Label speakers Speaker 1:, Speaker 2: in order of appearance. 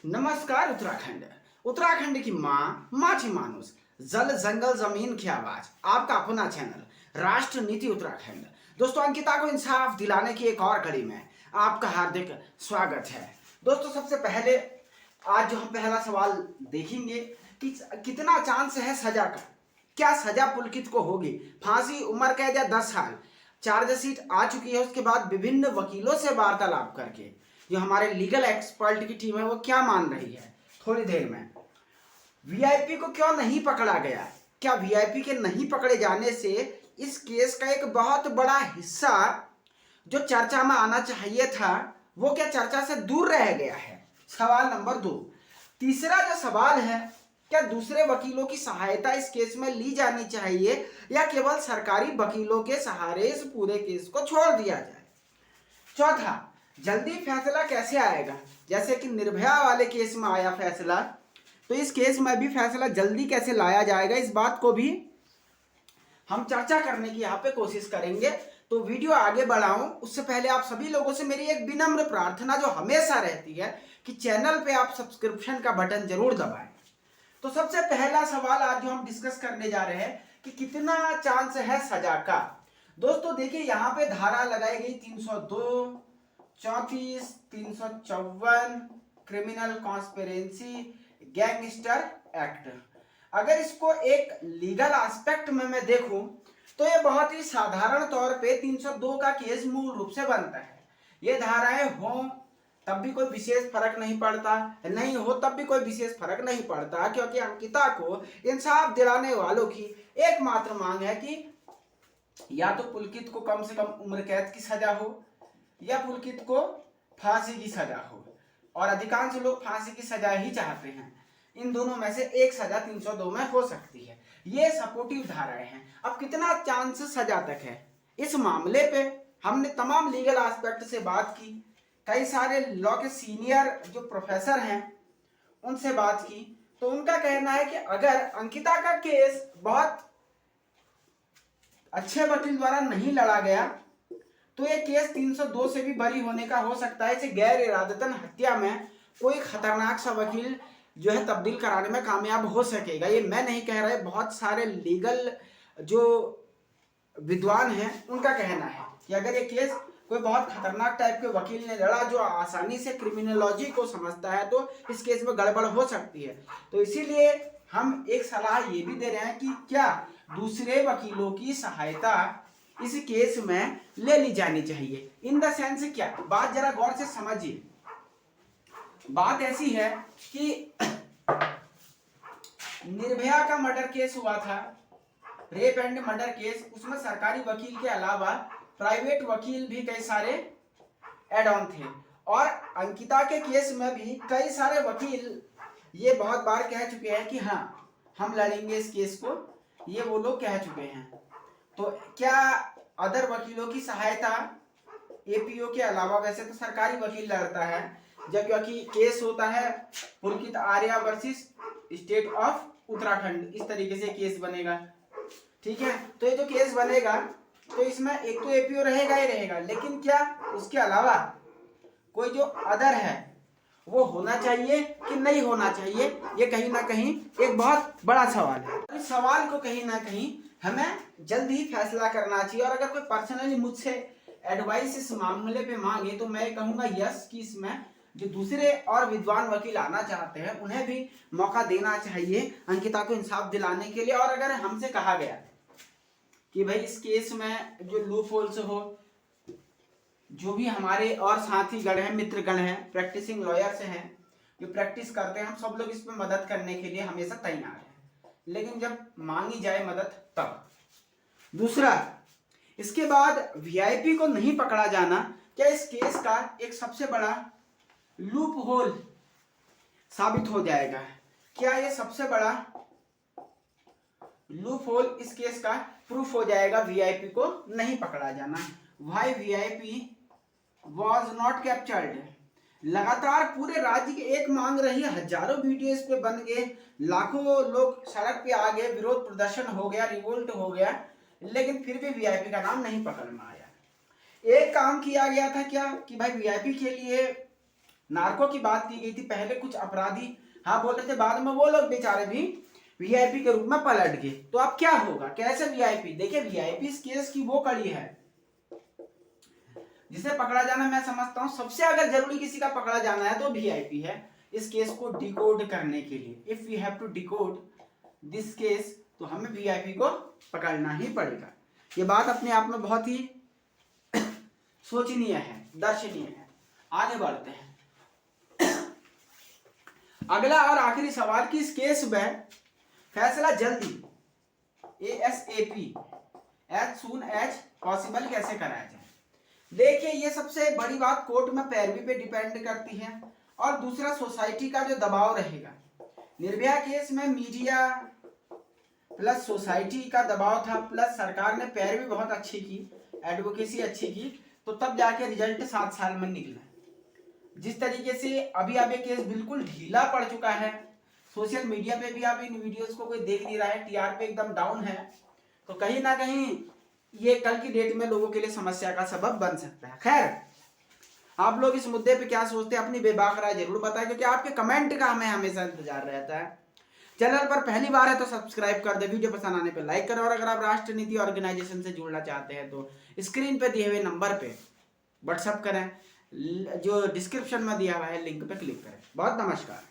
Speaker 1: नमस्कार उत्तराखंड। उत्तराखंड की माँ माछी मानुस, जल जंगल जमीन की आवाज, आपका अपना चैनल राष्ट्र नीति उत्तराखंड। दोस्तों, अंकिता को इंसाफ दिलाने की एक और कड़ी में आपका हार्दिक स्वागत है। दोस्तों, सबसे पहले आज जो हम पहला सवाल देखेंगे कि कितना चांस है सजा का। क्या सजा पुलकित को होगी? फांसी, उम्र कैद या 10 साल? चार्जशीट आ चुकी है। उसके बाद विभिन्न वकीलों से वार्तालाप करके जो हमारे लीगल एक्सपर्ट की टीम है वो क्या मान रही है थोड़ी देर में। वीआईपी को क्यों नहीं पकड़ा गया? क्या वीआईपी के नहीं पकड़े जाने से इस केस का एक बहुत बड़ा हिस्सा जो चर्चा में आना चाहिए था वो क्या चर्चा से दूर रह गया है? सवाल नंबर 2। तीसरा जो सवाल है, क्या दूसरे वकीलों की सहायता इस केस में ली जानी चाहिए या केवल सरकारी वकीलों के सहारे इस पूरे केस को छोड़ दिया जाए? चौथा, जल्दी फैसला कैसे आएगा? जैसे कि निर्भया वाले केस में आया फैसला, तो इस केस में भी फैसला जल्दी कैसे लाया जाएगा, इस बात को भी हम चर्चा करने की यहाँ पे कोशिश करेंगे। तो वीडियो आगे बढ़ाऊं उससे पहले आप सभी लोगों से मेरी एक विनम्र प्रार्थना जो हमेशा रहती है कि चैनल पे आप सब्सक्रिप्शन का बटन जरूर दबाएं। तो सबसे पहला सवाल आज जो हम डिस्कस करने जा रहे हैं कि कितना चांस है सजा का। दोस्तों देखिए, यहाँ पे धारा लगाई गई 302, 34, 354 क्रिमिनल कॉन्स्पिरेंसी गैंगस्टर एक्ट। अगर इसको एक लीगल एस्पेक्ट में मैं देखूं तो ये बहुत ही साधारण तौर पे 302 का केस मूल रूप से बनता है। ये धाराएं हो तब भी कोई विशेष फर्क नहीं पड़ता, नहीं हो तब भी कोई विशेष फर्क नहीं पड़ता, क्योंकि अंकिता को इंसाफ दिलाने वालों की एकमात्र मांग है कि या तो पुलकित को कम से कम उम्र कैद की सजा हो या पुलकित को फांसी की सजा हो, और अधिकांश लोग फांसी की सजा ही चाहते हैं। इन दोनों में से एक सजा 302 में हो सकती है। ये सपोर्टिव धाराएं हैं। अब कितना चांस सजा तक है इस मामले पे हमने तमाम लीगल एस्पेक्ट से बात की, कई सारे लॉ के सीनियर जो प्रोफेसर हैं उनसे बात की, तो उनका कहना है कि अगर अंकिता का केस बहुत अच्छे वकील द्वारा नहीं लड़ा गया तो ये केस 302 से भी बरी होने का हो सकता है। इसे गैर इरादतन हत्या में कोई खतरनाक सा वकील जो है तब्दील कराने में कामयाब हो सकेगा। ये मैं नहीं कह रहा, बहुत सारे लीगल जो विद्वान हैं उनका कहना है कि अगर ये केस कोई बहुत खतरनाक टाइप के वकील ने लड़ा जो आसानी से क्रिमिनोलॉजी को समझता है तो इस केस में गड़बड़ हो सकती है। तो इसीलिए हम एक सलाह ये भी दे रहे हैं कि क्या दूसरे वकीलों की सहायता इस केस में ले ली जानी चाहिए। इन द सेंस क्या, बात जरा गौर से समझिए। बात ऐसी है कि निर्भया का मर्डर केस हुआ था, रेप एंड मर्डर केस, उसमें सरकारी वकील के अलावा प्राइवेट वकील भी कई सारे एड ऑन थे, और अंकिता के केस में भी कई सारे वकील ये बहुत बार कह चुके हैं कि हाँ हम लड़ेंगे इस केस को, ये वो लोग कह चुके हैं। तो क्या अदर वकीलों की सहायता एपीओ के अलावा, वैसे तो सरकारी वकील लड़ता है जब क्योंकि केस होता है Pulkit Arya versus state of Uttarakhand, इस तरीके से केस बनेगा, ठीक है। तो ये जो केस बनेगा तो इसमें एक तो एपीओ रहेगा ही रहेगा, लेकिन क्या उसके अलावा कोई जो अदर है वो होना चाहिए कि नहीं होना चाहिए, ये कहीं ना कहीं एक बहुत बड़ा सवाल है। इस सवाल को कहीं ना कहीं हमें जल्द ही फैसला करना चाहिए, और अगर कोई पर्सनली मुझसे एडवाइस इस मामले पे मांगे तो मैं कहूँगा यस, कि इसमें जो दूसरे और विद्वान वकील आना चाहते हैं उन्हें भी मौका देना चाहिए अंकिता को इंसाफ दिलाने के लिए। और अगर हमसे कहा गया कि भाई इस केस में जो लूप होल्स हो, जो भी हमारे और साथी गण हैं, मित्रगण हैं, प्रैक्टिसिंग लॉयर्स हैं जो प्रैक्टिस करते हैं, हम सब लोग इसमें मदद करने के लिए हमेशा तैयार हैं, लेकिन जब मांगी जाए मदद तब। दूसरा, इसके बाद वीआईपी को नहीं पकड़ा जाना, क्या इस केस का एक सबसे बड़ा लूप होल साबित हो जाएगा? क्या ये सबसे बड़ा लूप होल इस केस का प्रूफ हो जाएगा वीआईपी को नहीं पकड़ा जाना? Why VIP was not captured. लगातार पूरे राज्य की एक मांग रही, हजारों वीडियो इस पे बन गए, लाखों लोग सड़क पे आ गए, विरोध प्रदर्शन हो गया, रिवोल्ट हो गया, लेकिन फिर भी वीआईपी का नाम नहीं पकड़ में आया। एक काम किया गया था क्या कि भाई वीआईपी के लिए नार्को की बात की गई थी, पहले कुछ अपराधी हाँ बोल रहे थे, बाद में वो लोग बेचारे भी वीआईपी के रूप में पलट गए। तो अब क्या होगा, कैसे वीआईपी? देखिए वीआईपी इस केस की वो कड़ी है जिसे पकड़ा जाना मैं समझता हूं सबसे अगर जरूरी किसी का पकड़ा जाना है तो वीआईपी है इस केस को डिकोड करने के लिए। If we have to decode this case, तो हमें वीआईपी को पकड़ना ही पड़ेगा। ये बात अपने आप में बहुत ही सोचनीय है, दर्शनीय है। आगे बढ़ते हैं। अगला और आखिरी सवाल कि इस केस में फैसला जल्दी ASAP as soon as possible कैसे कराया जाए। देखिए ये सबसे बड़ी बात कोर्ट में पैरवी पे डिपेंड करती है, और दूसरा सोसाइटी का जो दबाव रहेगा। निर्भया केस में मीडिया प्लस सोसाइटी का दबाव था, प्लस सरकार ने पैरवी बहुत अच्छी की, एडवोकेसी अच्छी की, तो तब जाके रिजल्ट 7 साल में निकला। जिस तरीके से अभी अब ये केस बिल्कुल ढीला पड़ चुका है, सोशल मीडिया पे भी अब इन वीडियोस को कोई देख नहीं रहा है, टीआरपी एकदम डाउन है, तो कहीं ना कहीं ये कल की डेट में लोगों के लिए समस्या का सबब बन सकता है। खैर, आप लोग इस मुद्दे पे क्या सोचते हैं, अपनी बेबाक राय जरूर बताएं, क्योंकि आपके कमेंट का हमें हमेशा इंतजार रहता है। चैनल पर पहली बार है तो सब्सक्राइब कर दे, वीडियो पसंद आने पे लाइक करें, और अगर आप राष्ट्र नीति ऑर्गेनाइजेशन से जुड़ना चाहते हैं तो स्क्रीन पे दिए हुए नंबर पे व्हाट्सएप करें, जो डिस्क्रिप्शन में दिया हुआ है लिंक पे क्लिक करें। बहुत नमस्कार।